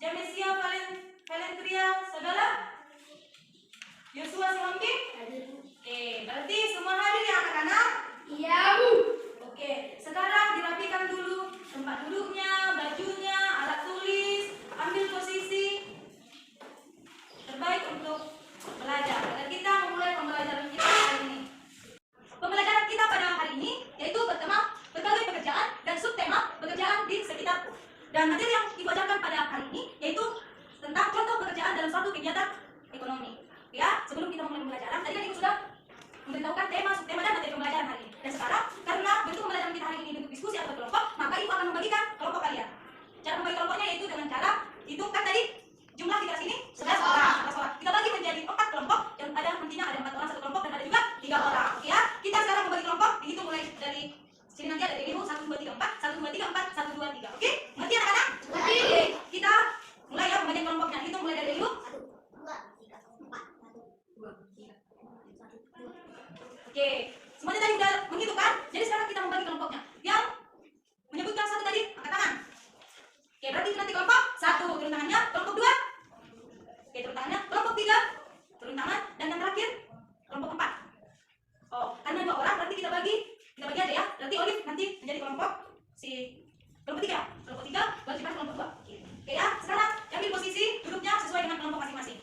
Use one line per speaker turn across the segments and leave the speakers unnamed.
Jamesia Valentria Sagala, Yosua Silomki. Oke, berarti semua hadir ya anak-anak?
Iya, Bu.
Oke, sekarang dirapikan dulu tempat duduknya, bajunya, alat tulis, ambil posisi terbaik untuk belajar. Dan kita memulai pembelajaran kita hari ini. Pembelajaran kita pada hari ini yaitu bertema berbagai pekerjaan dan subtema pekerjaan di sekitarku. Dan materi yang Ibu ajarkan pada hari ini yaitu tentang contoh pekerjaan dalam suatu kegiatan ekonomi. Ya, sebelum kita mulai pembelajaran, tadi kan Ibu sudah memberitahukan tema, subtema, dan materi pembelajaran hari ini. Dan sekarang, karena bentuk pembelajaran kita hari ini bentuk diskusi atau kelompok, maka Ibu akan membagikan kelompok kalian. Cara membagi kelompoknya yaitu dengan cara hitungkan tadi jumlah kita sini 11 orang. Kita bagi menjadi 4 kelompok, yang ada nantinya ada 4 orang satu kelompok dan ada juga 3 orang. Oke ya, kita sekarang membagi kelompok, dihitung mulai dari sini nanti ada Ibu 1 2 3 4, 1 2 3 4, 1 2 3. Oke? Ngerti anak-anak?
Ngerti.
Oke, kita mulai ya pembagian kelompoknya. Hitung mulai dari Ibu. 1 2 3 4 1 2 3. Oke, semuanya tadi udah menghitung kan? Jadi sekarang kita membagi kelompoknya. Yang menyebutkan satu tadi angkat tangan. Oke, berarti nanti kelompok 1 turun tangannya, kelompok 2 oke turun tangannya, kelompok 3 turun tangan, dan yang terakhir kelompok 4. Oh, karena 2 orang berarti kita bagi aja ya. Berarti Olive nanti menjadi kelompok kelompok 3. Kelompok 3 buat Cipas kelompok 2. Oke ya, sekarang ambil posisi duduknya sesuai dengan kelompok masing-masing.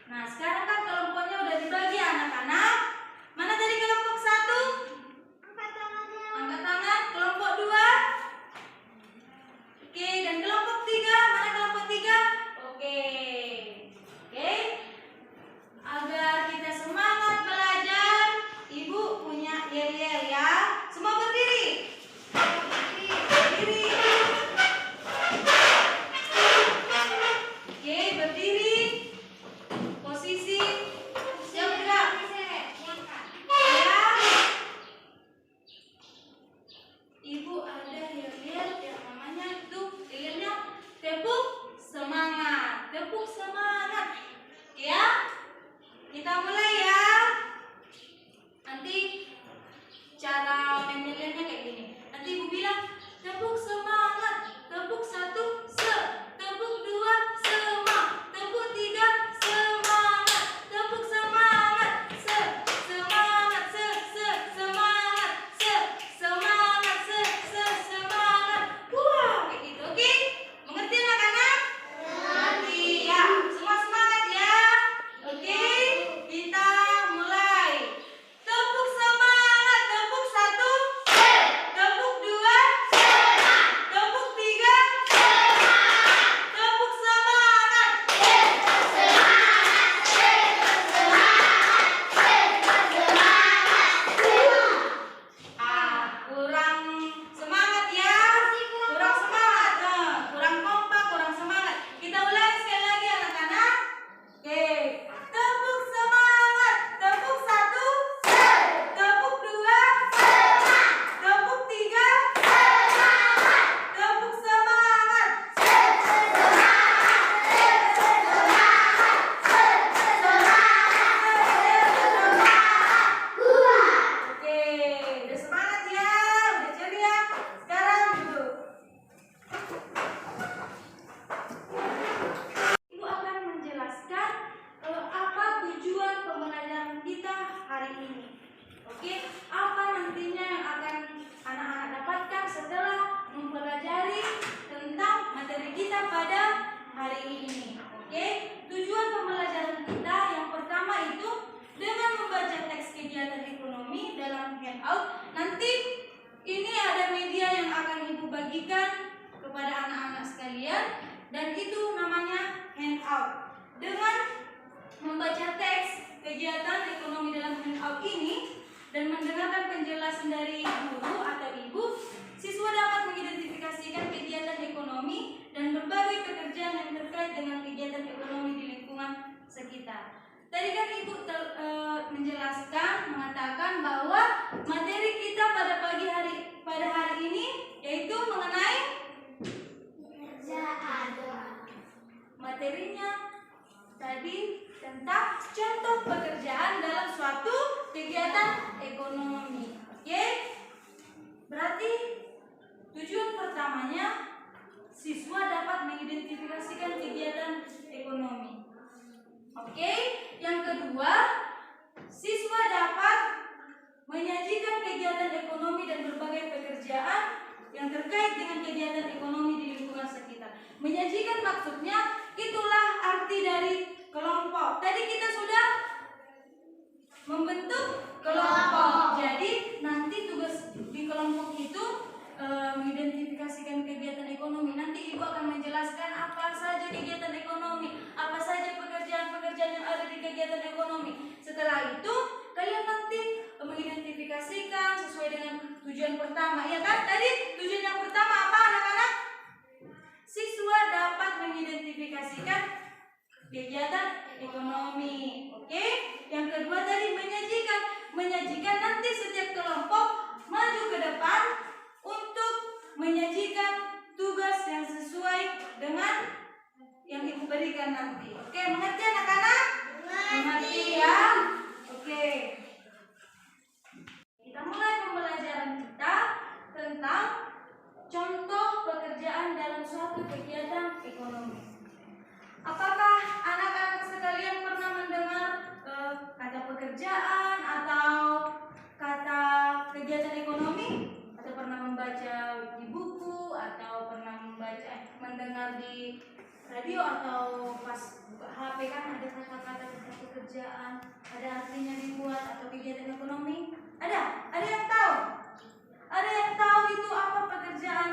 Nah, sekarang kan kelompoknya udah dibagi anak-anak. Mana tadi kelompok 1?
Angkat tangannya.
Angkat tangan. Kelompok 2. Oke, dan kelompok 3. Mana kelompok 3? Oke. Oke. Agar kita semangat belajar, Ibu punya yel-yel ya. Semua berdiri. Berdiri. Oke, berdiri. Posisi siap gerak. Ya. Ibu ada yel-yel yang namanya itu yel-yelnya tepuk semangat. Tepuk semangat. Oke ya. Kita mulai ya. Nanti cara main yel-yelnya kayak gini. Nanti Ibu bilang tepuk semangat. Tepuk 1 se. Tepuk 2 sema. Tepuk 3 semangat. Tepuk semangat. Se. Semangat. Se. Semangat. Se. Semangat. Se. Semangat. Wah, kayak gitu. Oke? Mengerti anak-anak? Mengerti. Ya, semua semangat ya. Oke? Kita mulai. Tepuk semangat. Tepuk 1 se. Tepuk 2 sema. Tepuk 3 tepuk semangat. Kurang semangat ya. Kurang semangat. Kurang kompak, kurang semangat. Kita ulang sekali lagi anak-anak. Oke. Tepuk semangat. Tepuk 1 se. Tepuk 2 sema. Tepuk 3 tepuk semangat. Oke, udah semangat ya, udah ceria. Sekarang duduk. Ibu akan menjelaskan apa tujuan pembelajaran kita hari ini. Oke, apa nantinya yang akan anak-anak dapatkan setelah mempelajari tentang materi kita pada hari ini. Oke, tujuan pembelajaran kita yang pertama itu dengan membaca teks kegiatan ekonomi dalam handout. Nanti ini ada media yang akan Ibu bagikan kepada anak-anak sekalian dan itu namanya handout. Dengan membaca teks kegiatan ekonomi dalam handout ini dan mendengarkan penjelasan dari guru atau ibu, siswa dapat mengidentifikasikan kegiatan ekonomi dan berbagai pekerjaan yang terkait dengan kegiatan ekonomi di lingkungan sekitar. Tadi kan Ibu menjelaskan, mengatakan bahwa materi kita pada hari ini yaitu mengenai materinya tadi tentang contoh pekerjaan dalam suatu kegiatan ekonomi. Oke? Berarti tujuan pertamanya, siswa dapat mengidentifikasikan kegiatan ekonomi. Oke, yang kedua, siswa dapat menyajikan kegiatan ekonomi dan berbagai pekerjaan yang terkait dengan kegiatan ekonomi di lingkungan sekitar. Menyajikan maksudnya itulah arti dari kelompok. Tadi kita sudah membentuk kelompok. Jadi nanti tugas di kelompok itu mengidentifikasikan kegiatan ekonomi. Nanti ibu akan menjelaskan apa saja kegiatan ekonomi, apa saja pekerjaan-pekerjaan yang ada di kegiatan ekonomi. Setelah itu kalian nanti mengidentifikasikan sesuai dengan tujuan pertama. Ya kan? Tadi tujuan yang pertama apa anak-anak? Siswa dapat mengidentifikasikan kegiatan ekonomi. Oke? Yang kedua tadi menyajikan nanti setiap kelompok maju ke depan untuk menyajikan tugas yang sesuai dengan yang ibu berikan nanti. Oke, mengerti anak-anak? Mengerti ya? Oke. Kita mulai pembelajaran kita tentang contoh pekerjaan dalam suatu kegiatan ekonomi. Apakah anak-anak sekalian pernah mendengar kata pekerjaan atau kata kegiatan ekonomi? Atau pernah membaca di buku atau pernah mendengar di radio atau pas HP kan ada kata-kata tentang pekerjaan, ada artinya dibuat atau kegiatan ekonomi? Ada? Ada yang tahu? Ada yang tahu itu apa pekerjaan?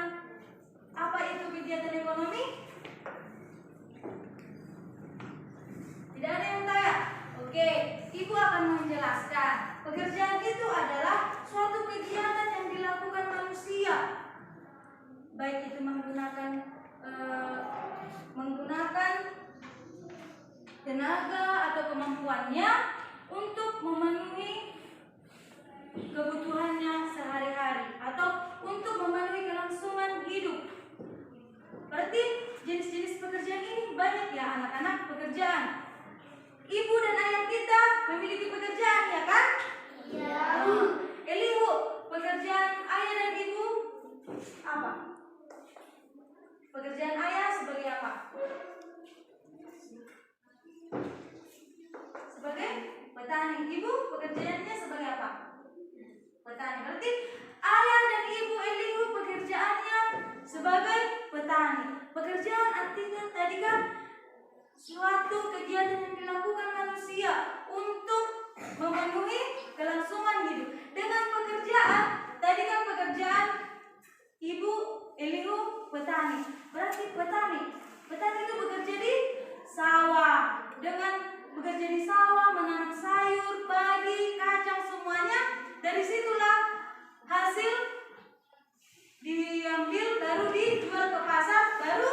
Apa itu kegiatan ekonomi? Tidak ada yang tahu ya? Oke, ibu akan menjelaskan. Pekerjaan itu adalah suatu kegiatan yang dilakukan manusia, baik itu menggunakan tenaga atau kemampuannya untuk memenuhi kebutuhannya sehari-hari atau untuk memenuhi kelangsungan hidup. Berarti jenis-jenis pekerjaan ini banyak ya anak-anak. Pekerjaan ibu dan ayah kita memiliki pekerjaan, ya kan?
Ya.
Elihu, pekerjaan ayah dan ibu apa? Pekerjaan ayah sebagai apa? Sebagai petani. Ibu pekerjaannya sebagai apa? Petani. Berarti ayah dan ibu Elihu pekerjaannya sebagai petani. Pekerjaan artinya tadi kan suatu kegiatan yang dilakukan manusia untuk memenuhi kelangsungan hidup. Dengan pekerjaan, tadi kan pekerjaan ibu Elihu petani. Berarti petani itu bekerja di sawah. Dengan bekerja di sawah, menanam sayur, padi, kacang, semuanya. Dari situlah hasil diambil, baru dijual ke pasar, baru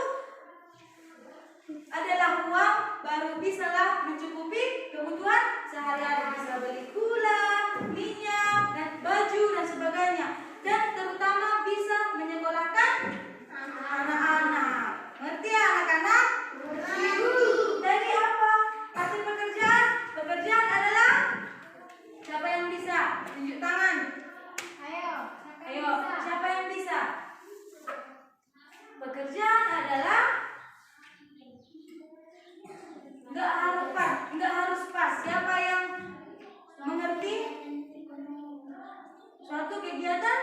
adalah uang, baru bisalah mencukupi kebutuhan sehari-hari. Bisa beli gula, minyak, dan baju dan sebagainya. Dan terutama bisa menyekolahkan anak-anak. Ngerti ya anak-anak? Tadi apa arti pekerjaan? Pekerjaan adalah siapa yang bisa? Tunjuk tangan. Ayo, siapa yang bisa? Pekerjaan adalah Enggak harus pas. Siapa yang mengerti? Suatu kegiatan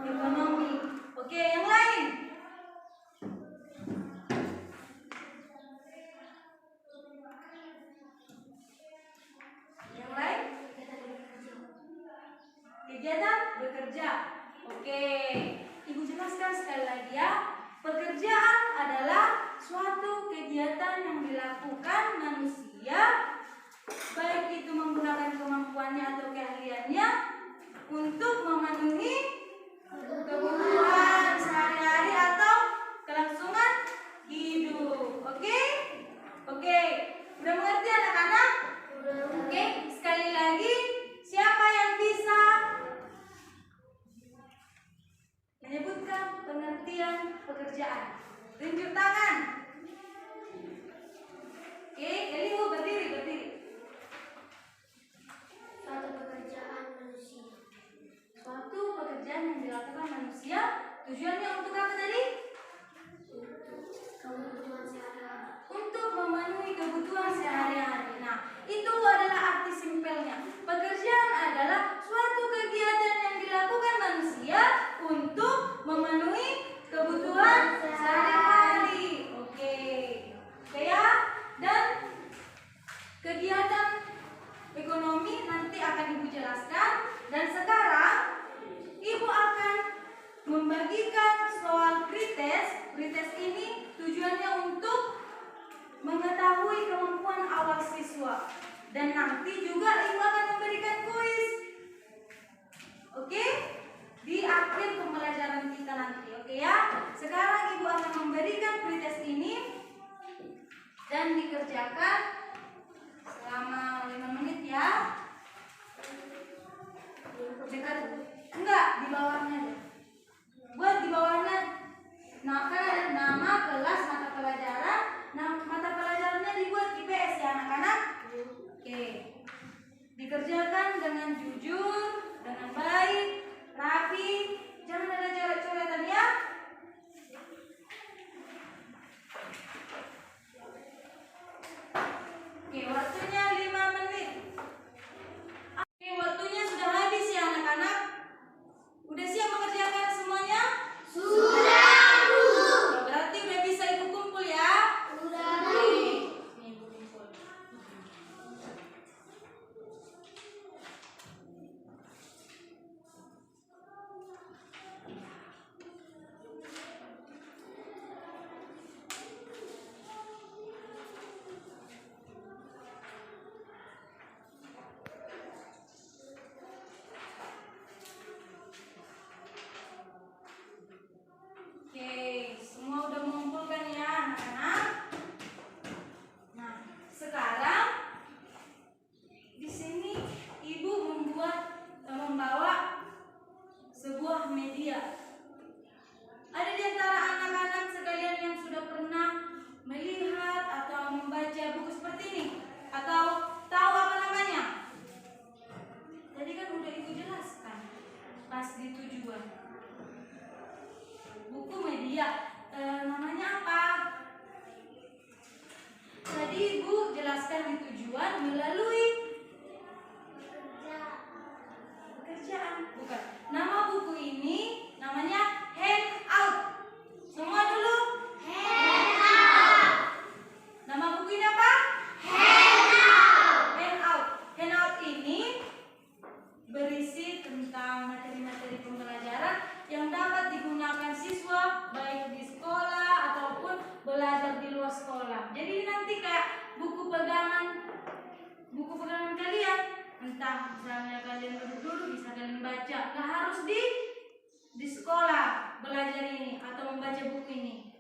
ekonomi. Oke, yang lain. Yang lain? Kegiatan bekerja. Oke, ibu jelaskan sekali lagi ya. Pekerjaan adalah suatu kegiatan yang dilakukan manusia, baik itu menggunakan kemampuannya atau keahliannya untuk memenuhi kebutuhan sehari-hari atau kelangsungan hidup. Oke? Udah mengerti anak-anak? Oke, sekali lagi, siapa yang bisa menyebutkan pengertian pekerjaan? Tunjuk tangan. Oke, Elihu berdiri.
Suatu pekerjaan manusia.
Suatu pekerjaan yang dilakukan manusia, tujuannya untuk apa tadi? mengerjakan soal pretest. Pretest ini tujuannya untuk mengetahui kemampuan awal siswa. Dan nanti juga Ibu akan memberikan kuis. Oke? Di akhir pembelajaran kita nanti. Oke ya? Sekarang Ibu akan memberikan pretest ini dan dikerjakan selama 5 menit ya. Dekat enggak di bawahnya deh. Buat di bawahnya kan nama kelas mata pelajaran. Mata pelajarannya dibuat IPS ya anak-anak. Oke. Dikerjakan dengan jujur, dengan baik, rapi, jangan ada coret-coretan ya. Oke, waktunya 5 menit. Oke, waktunya sudah habis ya anak-anak. Udah siap mengerjakan semuanya?
Sudah, Bu.
Berarti udah bisa Ibu kumpul ya?
Sudah, Bu.
Nih, Ibu kumpul. Oke, semua udah mengumpulkan ya anak-anak. Nah, sekarang di sini Ibu membawa sebuah media. Ada di antara anak-anak sekalian yang sudah pernah melihat atau membaca buku seperti ini atau tahu apa namanya? Tadi kan udah Ibu jelaskan pas di tujuan. Buku media namanya apa? Tadi Ibu jelaskan di tujuan melalui pekerjaan. Bukan. Nama buku ini namanya Handout. Semua dulu.
Handout.
Nama buku ini apa?
Handout.
Handout. Handout ini berisi tentang materi-materi pembelajaran yang dapat digunakan siswa baik di sekolah ataupun belajar di luar sekolah. Jadi nanti kayak buku pegangan kalian, entah misalnya kalian duduk-duduk bisa kalian baca, nggak harus di sekolah belajar ini atau membaca buku ini.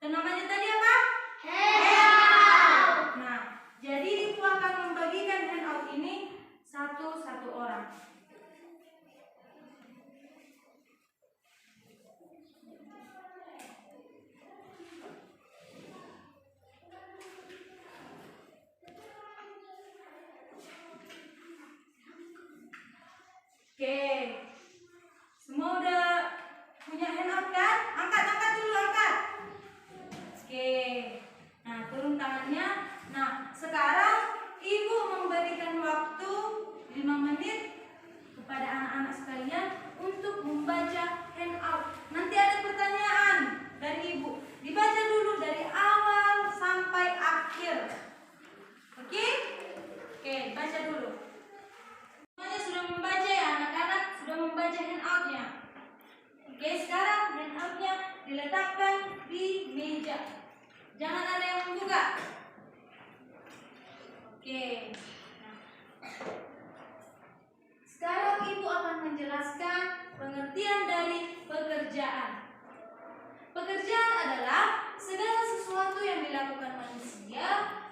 Dan namanya tadi apa?
Handout.
Nah, jadi Ibu akan membagikan handout ini satu-satu orang. Oke, semua udah punya handout kan? Angkat dulu, angkat. Oke, nah turun tangannya. Nah, sekarang Ibu memberikan waktu 5 menit kepada anak-anak sekalian untuk membaca handout. Nanti ada pertanyaan dari Ibu. Dibaca dulu dari awal sampai akhir. Oke? Oke, baca dulu. Semuanya sudah membaca ya anak-anak? Sudah membaca handoutnya? Oke, sekarang handoutnya diletakkan di meja. Jangan ada yang membuka. Oke. Nah, sekarang Ibu akan menjelaskan pengertian dari pekerjaan. Pekerjaan adalah segala sesuatu yang dilakukan manusia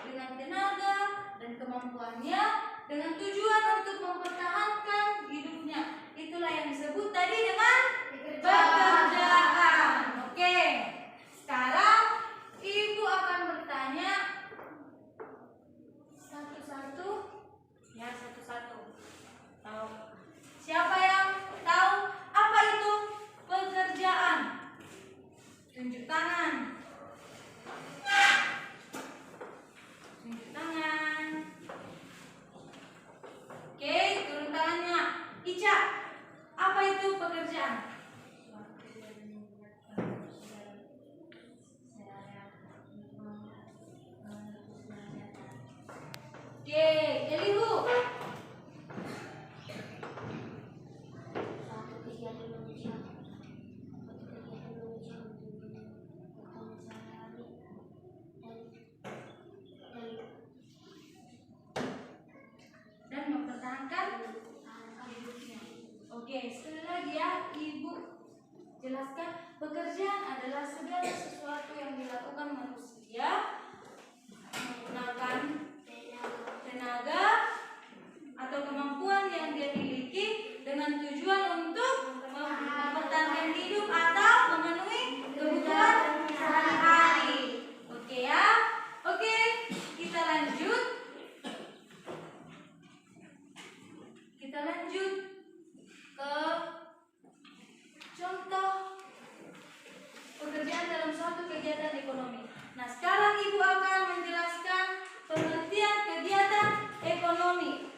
dengan tenaga dan kemampuannya dengan tujuan untuk mempertahankan hidupnya. Itulah yang disebut tadi dengan pekerjaan. Oke. Sekarang Ibu akan bertanya satu-satu. Ya, satu-satu. Tahu? Siapa yang tahu apa itu pekerjaan? Tunjuk tangan. Tunjuk tangan. Oke, turun tangannya. Ica, apa itu pekerjaan? 1, 2, Oke, sekali lagi ya, Ibu jelaskan. Pekerjaan adalah segala sesuatu yang dilakukan manusia menggunakan tenaga atau kemampuan yang dia miliki dengan tujuan untuk mempertahankan hidup atau memenuhi kebutuhan sehari-hari. Oke ya? Oke, kita lanjut. Kita lanjut ke contoh pekerjaan dalam suatu kegiatan ekonomi. Nah, sekarang Ibu akan menjelaskan pengertian kegiatan ekonomi.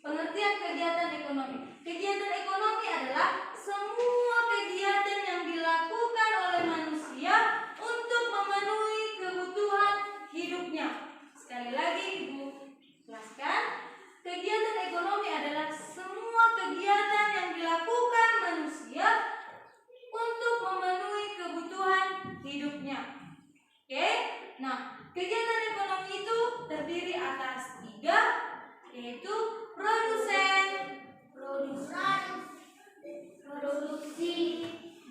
Pengertian kegiatan ekonomi. Kegiatan ekonomi adalah semua kegiatan yang dilakukan oleh manusia untuk memenuhi kebutuhan hidupnya. Sekali lagi Ibu jelaskan. Kegiatan ekonomi adalah semua kegiatan yang dilakukan manusia untuk memenuhi kebutuhan hidupnya. Oke? Nah, kegiatan ekonomi itu terdiri atas 3, yaitu produsen,
produksi,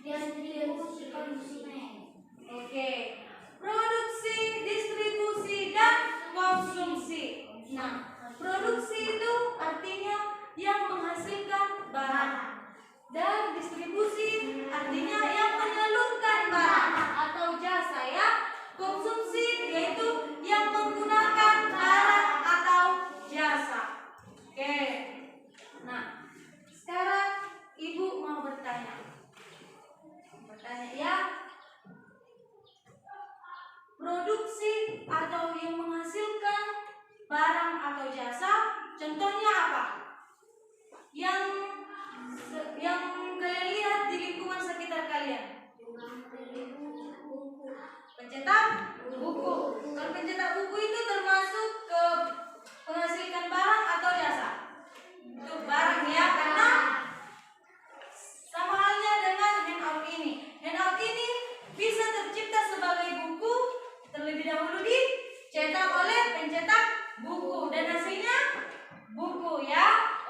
distribusi, konsumen.
oke, produksi, distribusi, dan konsumsi. Nah, produksi itu artinya yang menghasilkan barang, dan distribusi artinya yang menyalurkan barang atau jasa ya. Konsumsi yaitu yang menggunakan barang atau jasa. Oke. Nah, sekarang Ibu mau bertanya. Bertanya ya. Produksi atau yang menghasilkan barang atau jasa, contohnya apa? Yang kalian lihat di lingkungan sekitar kalian. Pencetak buku. Kalau pencetak buku itu termasuk ke menghasilkan barang atau jasa? Itu barang ya, karena sama halnya dengan handout ini. Handout ini bisa tercipta sebagai buku, terlebih dahulu dicetak oleh pencetak buku dan hasilnya buku ya.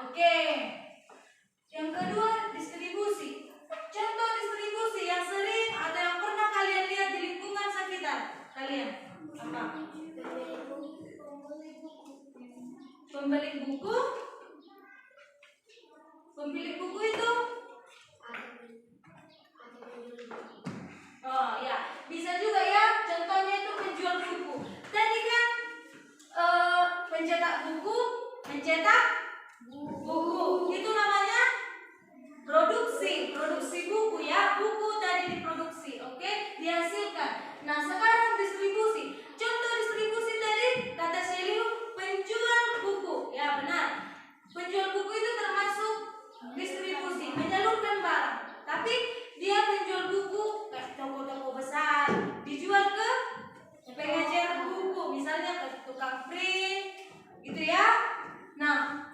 Oke. Yang kedua, distribusi. Contoh distribusi yang sering atau yang pernah kalian lihat di lingkungan sekitar kalian apa? Pemilik buku. Pemilik buku itu oh ya, bisa juga ya. Contohnya itu penjual buku. Tadi kan pencetak buku mencetak buku. Itu namanya produksi buku ya. Buku tadi diproduksi, oke, dihasilkan. Nah, sekarang distribusi. Contoh distribusi tadi kata Shelly penjual buku. Ya, benar. Penjual buku itu termasuk distribusi, menyalurkan barang. Tapi dia menjual buku ke toko-toko besar, dijual ke pengajar buku, misalnya ke tukang print, gitu ya. Nah,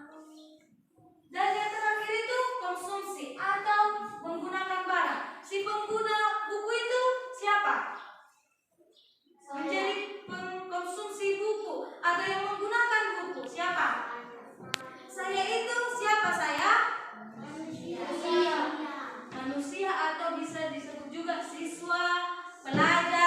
dan yang terakhir itu konsumsi atau menggunakan barang. Si pengguna buku itu siapa? Menjadi pengkonsumsi buku atau yang menggunakan buku siapa? Saya itu siapa saya? Manusia atau bisa disebut juga siswa, pelajar.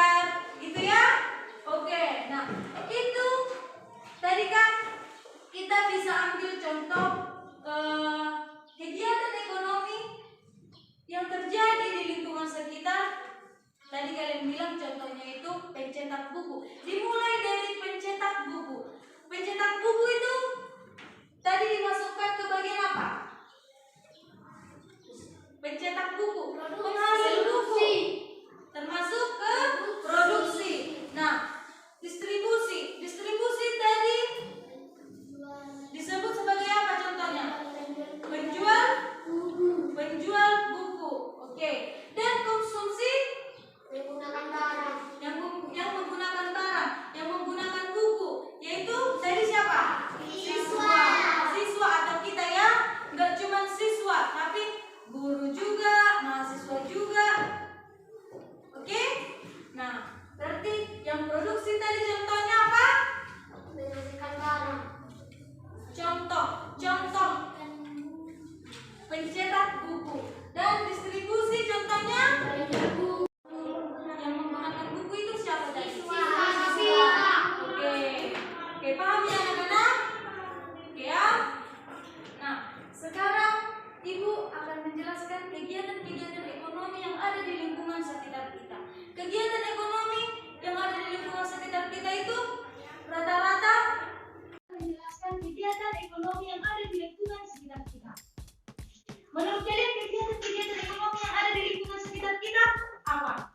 apa?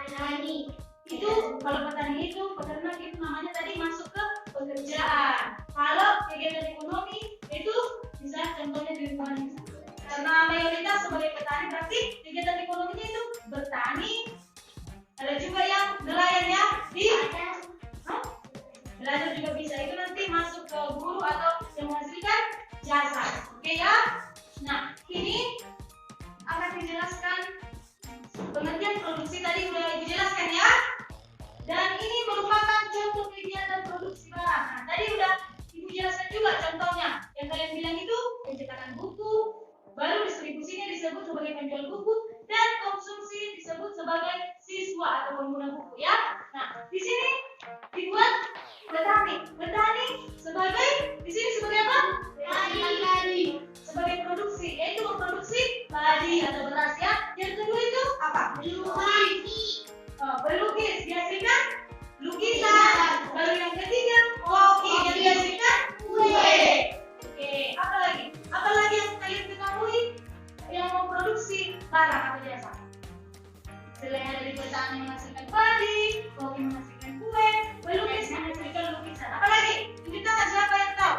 Petani.
Itu kalau petani itu peternak itu namanya tadi masuk ke pekerjaan. Kalau kegiatan ekonomi itu bisa contohnya di lingkungan desa. Karena mayoritas sebagai petani berarti kegiatan ekonominya itu bertani. Ada juga yang nelayan ya di belajar juga bisa, itu nanti masuk ke guru atau yang menghasilkan jasa. Oke ya. Nah, ini akan dijelaskan pengertian produksi tadi udah dijelaskan ya. Dan ini merupakan contoh kegiatan produksi barang. Nah, tadi udah Ibu jelaskan juga contohnya. Yang kalian bilang itu pencetakan buku, baru distribusinya disebut sebagai penjual buku, dan konsumsi disebut sebagai siswa atau pengguna buku ya. Nah, di sini dibuat petani. Petani sebagai di sini sebagai apa?
Petani.
Sebagai produksi, yaitu memproduksi padi atau beras ya. Yang kedua itu apa? Berlukis, dihasilkan lukisan. Lalu yang ketiga, kopi, yang dihasilkan kue. Oke, apa lagi? Apa lagi yang kalian ketahui yang memproduksi barang atau jasa? Selain dari petani menghasilkan padi, kopi menghasilkan kue, berlukis menghasilkan lukisan. Apa lagi? Ini tangan siapa yang tahu?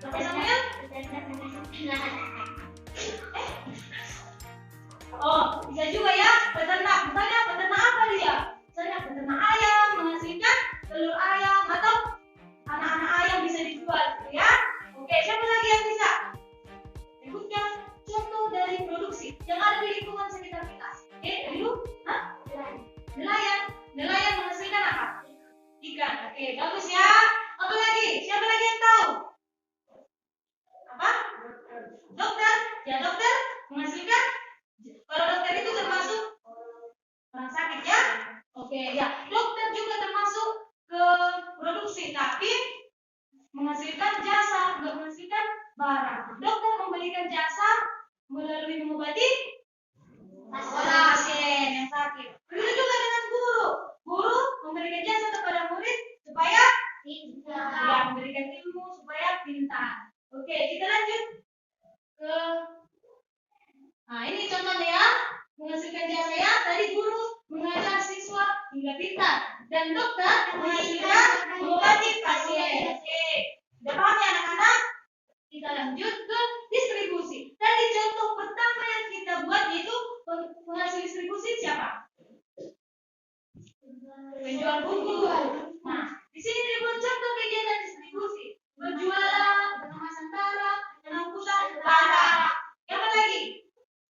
Bapak Samuel? Oh, bisa juga ya. Peternak, misalnya peternak apa dia? Misalnya peternak ayam menghasilkan telur ayam atau anak-anak ayam bisa dijual, gitu ya. Oke, siapa lagi yang bisa? Sebutkan contoh dari produksi yang ada di lingkungan sekitar kita. Oke, dulu, nelayan. Nelayan menghasilkan apa? Ikan. Oke, bagus ya. Apa lagi? Siapa lagi yang tahu? Apa? Dokter. Ya, dokter menghasilkan. Kalau dokter itu termasuk orang sakit ya. Oke, ya. Dokter juga termasuk ke produksi, tapi menghasilkan jasa, nggak menghasilkan barang. Dokter memberikan jasa melalui mengobati pasien yang sakit. Begitu juga dengan guru. Guru memberikan jasa kepada murid supaya memberikan ilmu supaya pintar. Oke, kita lanjut ke ini contohnya ya, menghasilkan jasa ya. Tadi guru mengajar siswa hingga pintar, dan dokter menghasilkan mengobati pasien. Oke, udah paham ya anak-anak? Kita lanjut ke distribusi. Tadi contoh pertama yang kita buat yaitu penghasil distribusi siapa? Penjual buku. Nah, di sini dibuat contoh kegiatan distribusi, berjualan, pengemasan barang, pengangkutan barang. Apa lagi?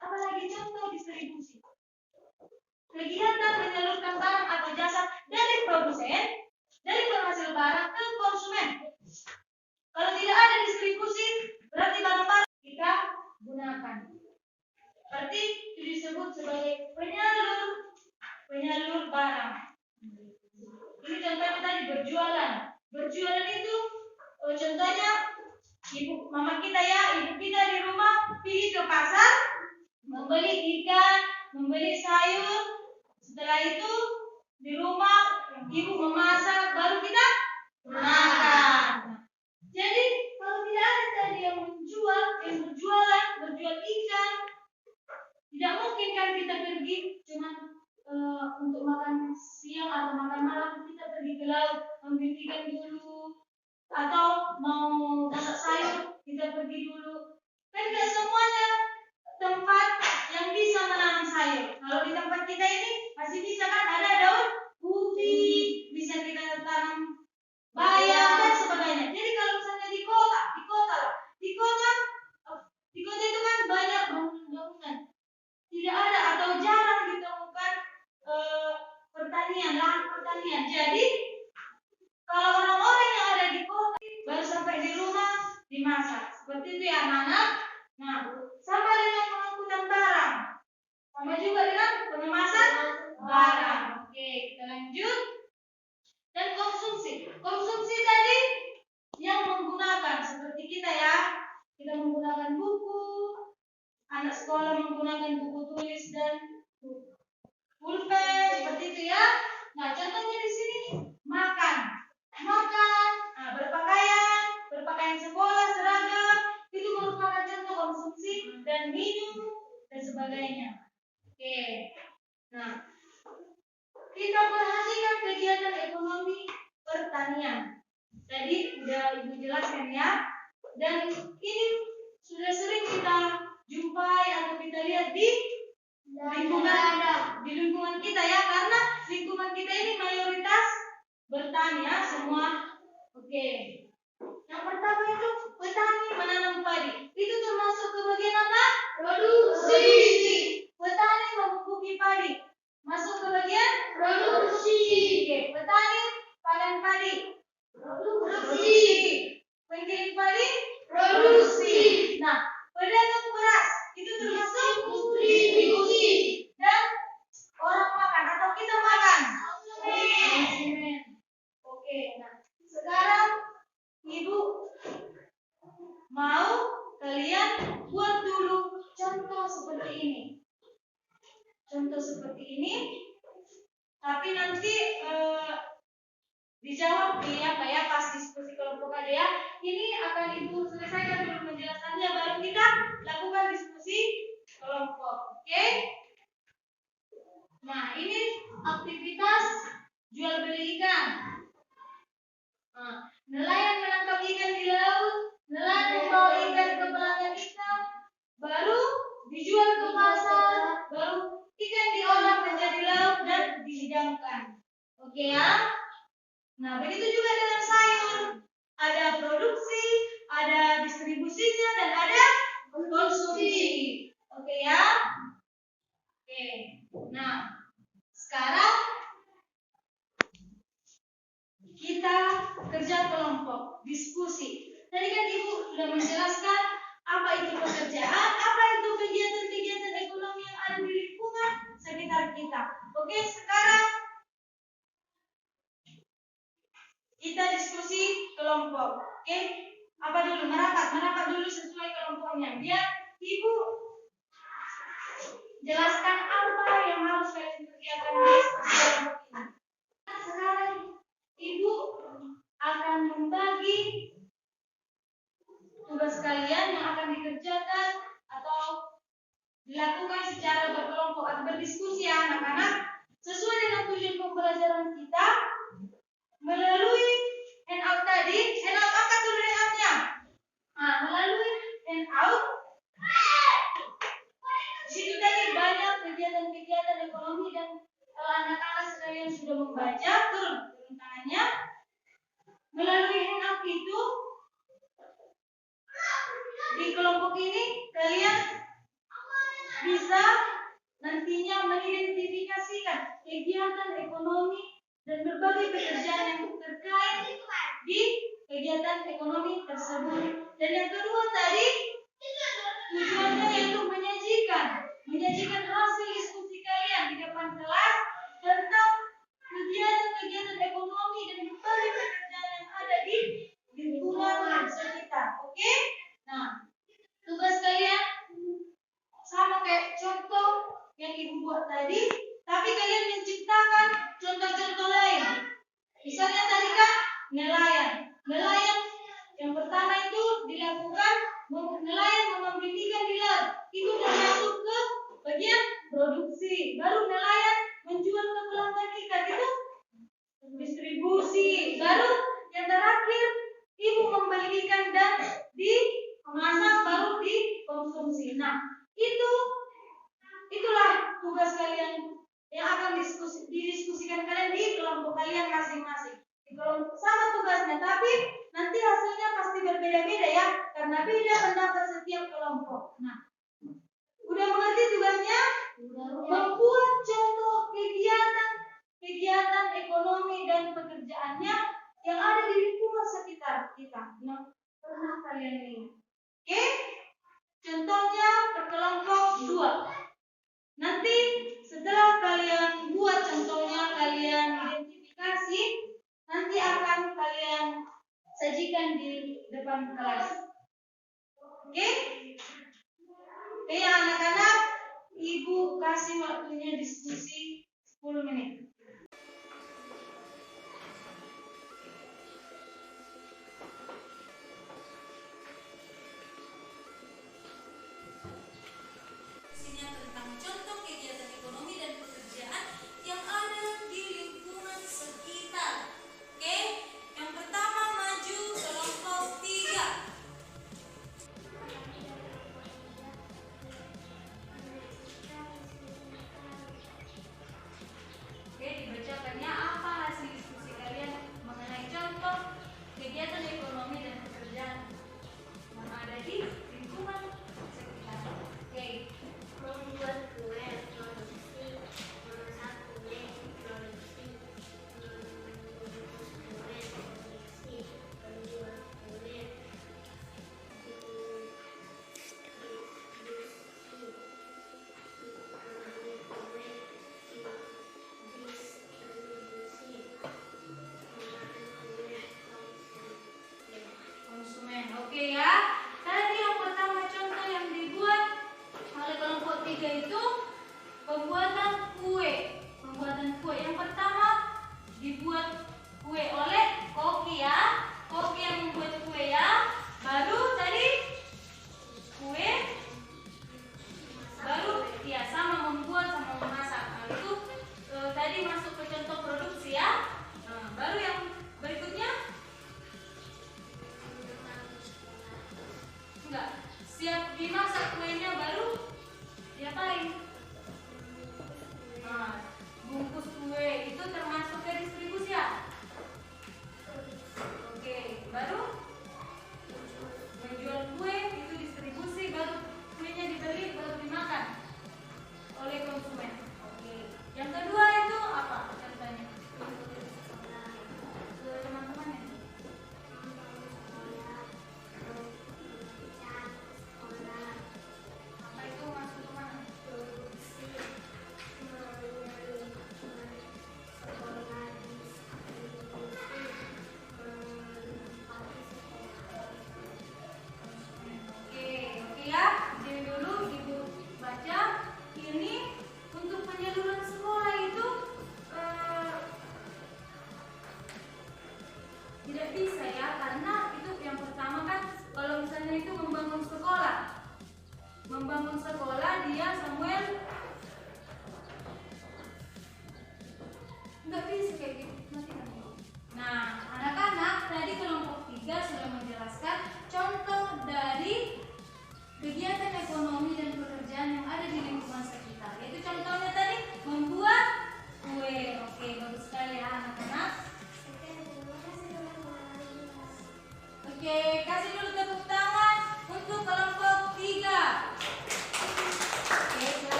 Apa lagi contoh distribusi? Kegiatan menyalurkan barang atau jasa dari produsen, dari penghasil barang ke konsumen. Kalau tidak ada distribusi, berarti barang-barang kita gunakan. Berarti itu disebut sebagai penyalur barang. Ini contohnya tadi berjualan. Berjualan itu contohnya mama kita ya, ibu kita di rumah pergi ke pasar, membeli ikan, membeli sayur. Setelah itu di rumah ibu memasak, baru kita makan. Jadi kalau tidak ada tadi yang berjual ikan, tidak mungkin kan kita pergi cuma untuk makan siang atau makan malam, kita pergi ke laut ambil ikan dulu, atau mau masak sayur kita pergi dulu. Kan tidak semuanya tempat yang bisa menanam sayur. Kalau di tempat kita ini masih bisa kan ada daun ubi, bisa kita tanam bayam dan sebagainya. Jadi kalau misalnya di kota itu kan banyak bangunan. Tidak ada atau jarang ditemukan lahan pertanian. Jadi kalau orang-orang yang ada di kota baru sampai di rumah dimasak. Seperti itu ya anak-anak. Nah, sama dengan pengangkutan barang. Sama juga dengan pengemasan barang. Oke, kita lanjut. Dan konsumsi. Konsumsi tadi yang menggunakan seperti kita ya. Kita menggunakan buku. Anak sekolah menggunakan buku tulis dan pulpen seperti itu ya. Nah, contohnya di sini makan, berpakaian sekolah, seragam, itu merupakan contoh konsumsi dan minum dan sebagainya. Oke. Nah, kita perhatikan kegiatan ekonomi pertanian. Tadi udah Ibu jelaskan ya. Dan ini sudah sering kita jumpai atau kita lihat di lingkungan kita ya, karena lingkungan kita ini mayoritas bertani ya semua. Oke. Yang pertama itu petani menanam padi. Itu termasuk ke bagian apa? Produksi. Petani memupuki padi. Masuk ke bagian produksi. Oke. Petani panen padi. Produksi. Penggiling padi. Produksi. Nah, pedagang beras itu termasuk distribusi. Dan orang makan atau kita makan. Konsumen. Oke. Nah, sekarang Ibu mau kalian buat dulu contoh seperti ini. Contoh seperti ini. Tapi nanti dijawab di apa ya, pas diskusi kelompok aja ya. Ini akan Ibu selesaikan dulu penjelasannya, baru kita lakukan diskusi kelompok. Oke? Nah, ini aktivitas jual beli ikan. Nelayan menangkap ikan di laut, nelayan membawa ikan ke pelanggan ikan, baru dijual ke pasar, baru ikan diolah menjadi lauk dan dihidangkan. Oke ya? Nah, begitu juga dengan sayur. Ada produksi, ada distribusinya, dan ada konsumsi. Oke ya? Oke. Nah, sekarang kita kerja kelompok, diskusi. Tadi kan Ibu sudah menjelaskan apa itu pekerjaan, apa itu kegiatan-kegiatan ekonomi yang ada di lingkungan sekitar kita. Oke, sekarang kita diskusi kelompok. Oke, apa dulu? Merapat dulu sesuai kelompoknya. Biar Ibu jelaskan apa yang harus kalian kerjakan di diskusi kelompok ini. Sekarang Ibu akan membagi tugas kalian yang akan dikerjakan atau dilakukan secara berkelompok atau berdiskusi ya anak-anak, sesuai dengan tujuan pembelajaran kita melalui handout tadi. Handout apa tuh handoutnya? Melalui handout di situ tadi banyak kegiatan-kegiatan ekonomi, dan kalau anak-anak sekalian sudah membaca, turun tangannya. Melalui handout itu di kelompok ini kalian bisa nantinya mengidentifikasikan kegiatan ekonomi dan berbagai pekerjaan yang terkait di kegiatan ekonomi tersebut. Dan yang kedua tadi tujuannya yaitu menyajikan hasil diskusi kalian di depan kelas tentang kegiatan-kegiatan ekonomi dan berbagai pekerjaan yang ada di lingkungan sekitar. Oke? Nah, tugas kalian sama kayak contoh yang Ibu buat tadi, tapi kalian menciptakan contoh-contoh lain. Misalnya tadi kan nelayan yang pertama itu dilakukan nelayan mengambil ikan di laut, itu sudah masuk ke bagian produksi. Baru nelayan menjual ke pelanggan ikan, itu distribusi. Baru yang terakhir Ibu membeli ikan dan dimasak, baru dikonsumsi. Nah, itulah tugas kalian yang akan didiskusikan kalian di kelompok kalian masing-masing. Di kelompok sama tugasnya, tapi nanti hasilnya pasti berbeda-beda ya, karena beda pendapat setiap kelompok. Nah, udah mengerti tugasnya? Membuat contoh kegiatan ekonomi dan pekerjaannya yang ada di lingkungan sekitar kita yang pernah kalian lihat. Oke? Contohnya berkelompok 2. Nanti setelah kalian buat contohnya, kalian identifikasi, nanti akan kalian sajikan di depan kelas. Oke? Oke ya anak-anak, Ibu kasih waktunya diskusi